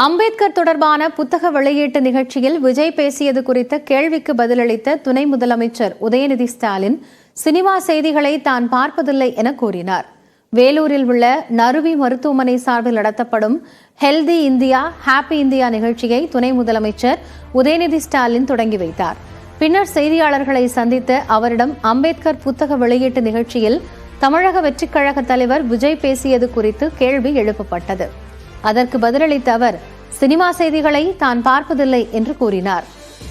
அம்பேத்கர் தொடர்பான புத்தக வெளியீட்டு நிகழ்ச்சியில் விஜய் பேசியது குறித்த கேள்விக்கு பதிலளித்த துணை முதலமைச்சர் உதயநிதி ஸ்டாலின் சினிமா செய்திகளை தான் பார்ப்பதில்லை என கூறினார். வேலூரில் உள்ள நறுவி மருத்துவமனை சார்பில் நடத்தப்படும் ஹெல்தி இந்தியா ஹாப்பி இந்தியா நிகழ்ச்சியை துணை முதலமைச்சர் உதயநிதி ஸ்டாலின் தொடங்கி வைத்தார். பின்னர் செய்தியாளர்களை சந்தித்த அவரிடம் அம்பேத்கர் புத்தக வெளியீட்டு நிகழ்ச்சியில் தமிழக வெற்றிக் கழக தலைவர் விஜய் பேசியது குறித்து கேள்வி எழுப்பப்பட்டது. அதற்கு பதிலளித்த அவர் சினிமா செய்திகளை தான் பார்ப்பதில்லை என்று கூறினார்.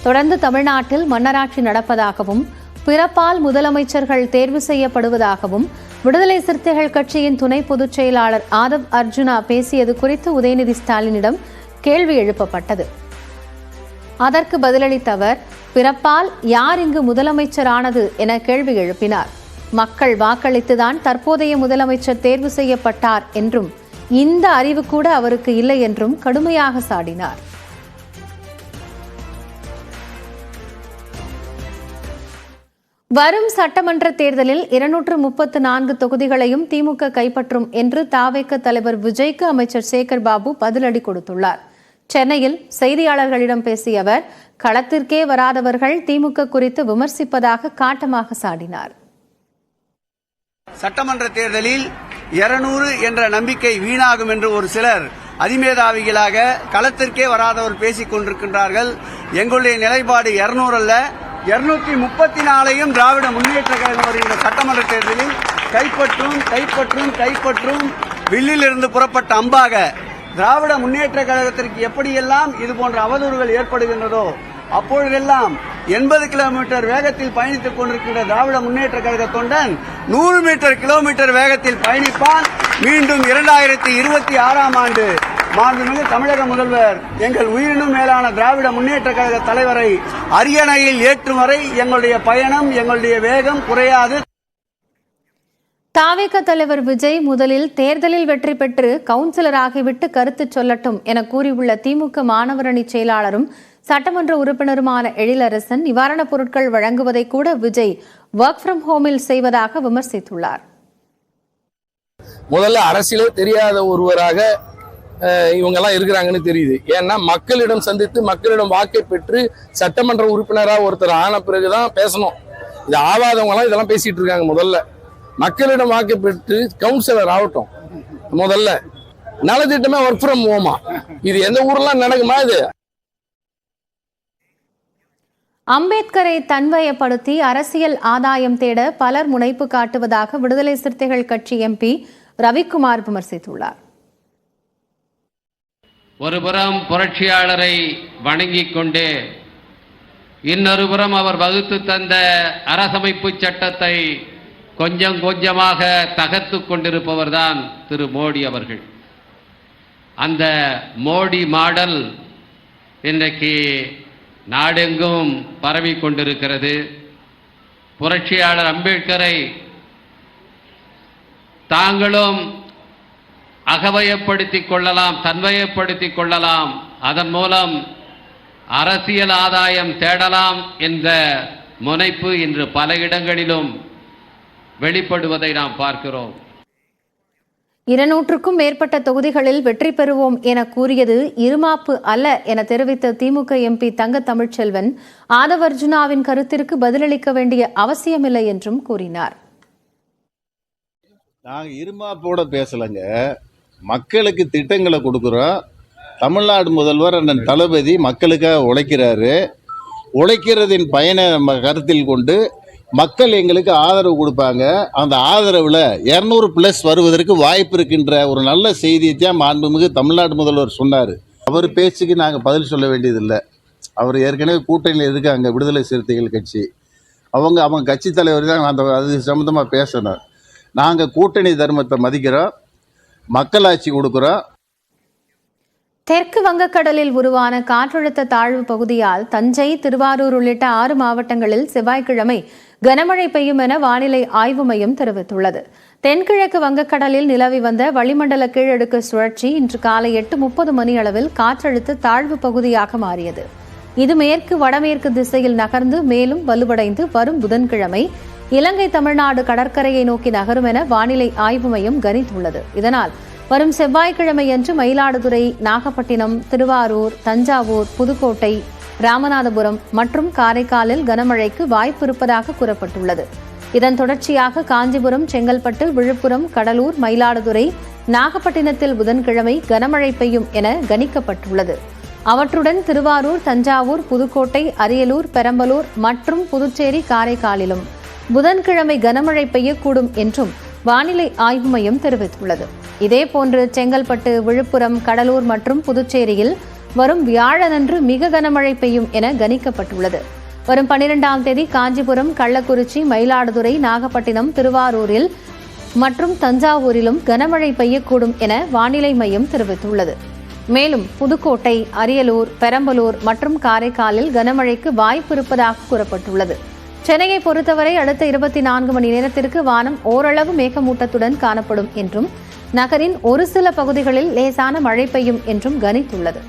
தொடர்ந்து தமிழ்நாட்டில் மன்னராட்சி நடப்பதாகவும் பிறப்பால் முதலமைச்சர்கள் தேர்வு செய்யப்படுவதாகவும் விடுதலை சிறுத்தைகள் கட்சியின் துணை பொதுச் செயலாளர் ஆதவ் அர்ஜுனா பேசியது குறித்து உதயநிதி ஸ்டாலினிடம் கேள்வி எழுப்பப்பட்டது. அதற்கு பதிலளித்த அவர் பிறப்பால் யார் இங்கு முதலமைச்சரானது என கேள்வி எழுப்பினார். மக்கள் வாக்களித்துதான் தற்போதைய முதலமைச்சர் தேர்வு செய்யப்பட்டார் என்றும் இந்த அறிவு கூட அவருக்கு இல்லை என்றும் கடுமையாக சாடினார். வரும் சட்டமன்ற தேர்தலில் 234 தொகுதிகளையும் திமுக கைப்பற்றும் என்று தாவேக தலைவர் விஜய்க்கு அமைச்சர் சேகர் பாபு பதிலடி கொடுத்துள்ளார். சென்னையில் செய்தியாளர்களிடம் பேசிய அவர் களத்திற்கே வராதவர்கள் திமுக குறித்து விமர்சிப்பதாக காட்டமாக சாடினார். சட்டமன்ற தேர்தலில் 200 என்ற நம்பிக்கை வீணாகும் என்று ஒரு சிலர் அதிமேதாவிகளாக களத்திற்கே வராதவர் பேசிக் கொண்டிருக்கின்றார்கள். எங்களுடைய நிலைப்பாடு 200 அல்ல, 234 திராவிட முன்னேற்ற கழகம் வருகின்ற சட்டமன்ற தேர்தலில் கைப்பற்றும் வில்லிலிருந்து புறப்பட்ட அம்பாக திராவிட முன்னேற்ற கழகத்திற்கு எப்படியெல்லாம் இதுபோன்ற அவதூறுகள் ஏற்படுகின்றதோ அப்பொழுதெல்லாம் 80 கிலோமீட்டர் வேகத்தில் பயணித்துக் கொண்டிருக்கின்ற திராவிட முன்னேற்ற கழக தொண்டன் 100 கிலோமீட்டர் வேகத்தில் பயணிப்பான். மீண்டும் 2026ஆம் ஆண்டு மாண்புமிகு தமிழக முதல்வர் எங்கள் உயிரினும் மேலான திராவிட முன்னேற்ற கழக தலைவரை அரியணையில் ஏற்றும் வரை எங்களுடைய பயணம், எங்களுடைய வேகம் குறையாது. தாவேக தலைவர் விஜய் முதலில் தேர்தலில் வெற்றி பெற்று கவுன்சிலராகிவிட்டு கருத்து சொல்லட்டும் என கூறியுள்ள திமுக மாணவரணி செயலாளரும் சட்டமன்ற உறுப்பினருமான எழிலரசன் நிவாரணப் பொருட்கள் வழங்குவதை கூட விஜய் ஒர்க் ஃப்ரம் ஹோமில் செய்வதாக விமர்சித்துள்ளார். முதல்ல அரசியலே தெரியாத ஒருவராக இவங்கெல்லாம் இருக்கிறாங்கன்னு தெரியுது. ஏன்னா மக்களிடம் சந்தித்து மக்களிடம் வாக்கை பெற்று சட்டமன்ற உறுப்பினராக ஒருத்தர் ஆன பிறகுதான் பேசணும். இது ஆவாதவங்க எல்லாம் இதெல்லாம் பேசிட்டு இருக்காங்க. முதல்ல மக்களிடம் வாக்கை பெற்று கவுன்சிலர் ஆகட்டும். முதல்ல நலத்திட்டமே ஒர்க் ஃப்ரம் ஹோமா, இது எந்த ஊர்லாம் நடக்குமா? இது அம்பேத்கரை தன்வயப்படுத்தி அரசியல் ஆதாயம் தேட பலர் முனைப்பு காட்டுவதாக விடுதலை சிறுத்தைகள் கட்சி எம்பி ரவிக்குமார் விமர்சித்துள்ளார். ஒருபுறம் புரட்சியாளரை வணங்கிக் கொண்டு இன்னொரு புறம் அவர் வகுத்து தந்த அரசமைப்பு சட்டத்தை கொஞ்சம் கொஞ்சமாக தகர்த்து கொண்டிருப்பவர்தான் திரு மோடி அவர்கள். அந்த மோடி மாடல் இன்றைக்கு நாடெங்கும் பரவி கொண்டிருக்கிறது. புரட்சியாளர் அம்பேத்கரை தாங்களும் அகவயப்படுத்திக் கொள்ளலாம், தன்வயப்படுத்திக் கொள்ளலாம், அதன் மூலம் அரசியல் ஆதாயம் தேடலாம் என்ற முனைப்பு இன்று பல இடங்களிலும் வெளிப்படுவதை நாம் பார்க்கிறோம். 200க்கும் மேற்பட்ட தொகுதிகளில் வெற்றி பெறுவோம் என கூறியது இருமாப்பு அல்ல என தெரிவித்த திமுக எம்பி தங்க தமிழ்ச்செல்வன் ஆதவ் அர்ஜுனாவின் கருத்திற்கு பதிலளிக்க வேண்டிய அவசியமில்லை என்றும் கூறினார். நாங்கள் இருமாப்போட பேசலைங்க, மக்களுக்கு திட்டங்களை கொடுக்குறோம். தமிழ்நாடு முதல்வர் அண்ணன் தளபதி மக்களுக்காக உழைக்கிறாரு. உழைக்கிறதின் பயனை நம்ம கருத்தில் கொண்டு மக்கள் எங்களுக்கு ஆதரவு கொடுப்பாங்க. அந்த ஆதரவில் 200+ வருவதற்கு வாய்ப்பு இருக்கின்ற ஒரு நல்ல செய்தியை தான் மாண்புமிகு தமிழ்நாடு முதல்வர் சொன்னார். அவர் பேச்சுக்கு நாங்கள் பதில் சொல்ல வேண்டியதில்லை. அவர் ஏற்கனவே கூட்டணியில் இருக்காங்க விடுதலை சிறுத்தைகள் கட்சி. அவங்க கட்சி தலைவர் தான் அந்த அது சம்மந்தமாக பேசணும். நாங்கள் கூட்டணி தர்மத்தை மதிக்கிறோம், மக்களாட்சி கொடுக்குறோம். தெற்கு வங்கக்கடலில் உருவான காற்றழுத்த தாழ்வு பகுதியால் தஞ்சை, திருவாரூர் உள்ளிட்ட 6 மாவட்டங்களில் செவ்வாய்க்கிழமை கனமழை பெய்யும் என வானிலை ஆய்வு மையம் தெரிவித்துள்ளது. தென்கிழக்கு வங்கக்கடலில் நிலவி வந்த வளிமண்டல கீழடுக்கு சுழற்சி இன்று காலை 8:30 மணி அளவில் காற்றழுத்த தாழ்வு பகுதியாக மாறியது. இது மேற்கு வடமேற்கு திசையில் நகர்ந்து மேலும் வலுவடைந்து வரும் புதன்கிழமை இலங்கை தமிழ்நாடு கடற்கரையை நோக்கி நகரும் என வானிலை ஆய்வு மையம் கணித்துள்ளது. இதனால் வரும் செவ்வாய்க்கிழமையன்று மயிலாடுதுறை, நாகப்பட்டினம், திருவாரூர், தஞ்சாவூர், புதுக்கோட்டை, ராமநாதபுரம் மற்றும் காரைக்காலில் கனமழைக்கு வாய்ப்பு இருப்பதாக கூறப்பட்டுள்ளது. இதன் தொடர்ச்சியாக காஞ்சிபுரம், செங்கல்பட்டு, விழுப்புரம், கடலூர், மயிலாடுதுறை, நாகப்பட்டினத்தில் புதன்கிழமை கனமழை பெய்யும் என கணிக்கப்பட்டுள்ளது. அவற்றுடன் திருவாரூர், தஞ்சாவூர், புதுக்கோட்டை, அரியலூர், பெரம்பலூர் மற்றும் புதுச்சேரி, காரைக்காலிலும் புதன்கிழமை கனமழை பெய்யக்கூடும் என்றும் வானிலை ஆய்வு மையம் தெரிவித்துள்ளது. இதேபோன்று செங்கல்பட்டு, விழுப்புரம், கடலூர் மற்றும் புதுச்சேரியில் வரும் வியாழனன்று மிக கனமழை பெய்யும் என கணிக்கப்பட்டுள்ளது. வரும் 12ஆம் தேதி காஞ்சிபுரம், கள்ளக்குறிச்சி, மயிலாடுதுறை, நாகப்பட்டினம், திருவாரூரில் மற்றும் தஞ்சாவூரிலும் கனமழை பெய்யக்கூடும் என வானிலை மையம் தெரிவித்துள்ளது. மேலும் புதுக்கோட்டை, அரியலூர், பெரம்பலூர் மற்றும் காரைக்காலில் கனமழைக்கு வாய்ப்பு இருப்பதாக கூறப்பட்டுள்ளது. சென்னையை பொறுத்தவரை அடுத்த 24 மணி நேரத்திற்கு வானம் ஓரளவு மேகமூட்டத்துடன் காணப்படும் என்றும் நகரின் ஒரு சில பகுதிகளில் லேசான மழை பெய்யும் என்றும் கணித்துள்ளது.